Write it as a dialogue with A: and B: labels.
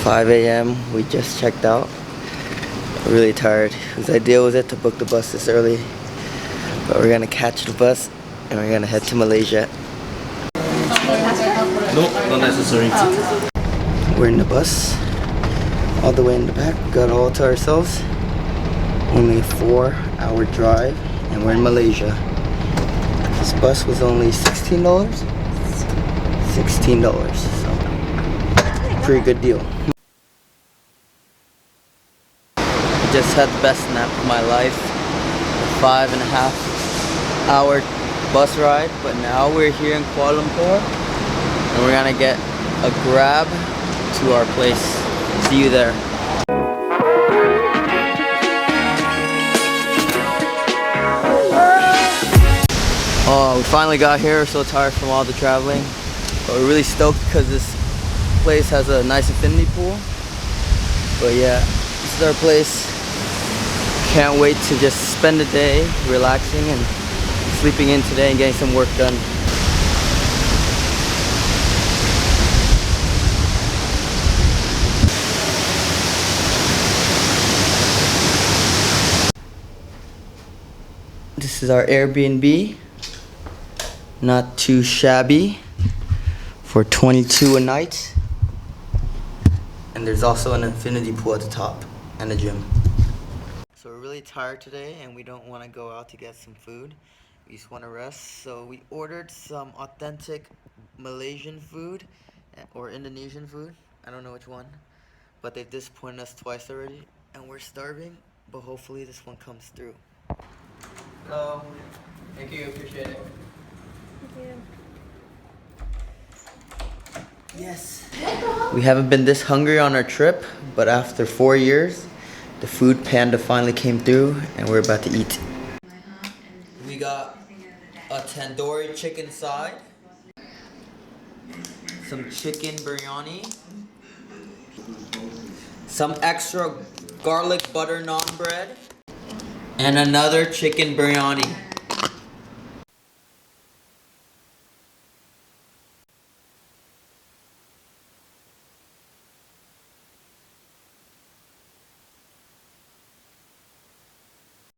A: 5 a.m. We just checked out. We're really tired. Whose idea was it to book the bus this early? But we're gonna catch the bus and we're gonna head to Malaysia.
B: No, not necessary.
A: We're in the bus, all the way in the back. We got all to ourselves. Only a 4-hour drive, and we're in Malaysia. This bus was only $16. $16, so pretty good deal. I just had the best nap of my life. A 5.5-hour bus ride, but now we're here in Kuala Lumpur, and we're gonna get a Grab to our place. See you there. Oh, we finally got here. We're so tired from all the traveling, but we're really stoked because this place has a nice infinity pool. But yeah, this is our place. Can't wait to just spend the day relaxing and sleeping in today and getting some work done. This is our Airbnb. Not too shabby for $22 a night. And there's also an infinity pool at the top and a gym. So we're really tired today and we don't want to go out to get some food. We just want to rest. So we ordered some authentic Malaysian food or Indonesian food. I don't know which one. But they've disappointed us twice already and we're starving. But hopefully this one comes through. Hello. Thank you. Appreciate it. Thank you. Yes. We haven't been this hungry on our trip, but after 4 years, the food panda finally came through and we're about to eat. We got a tandoori chicken side, some chicken biryani, some extra garlic butter naan bread, and another chicken biryani.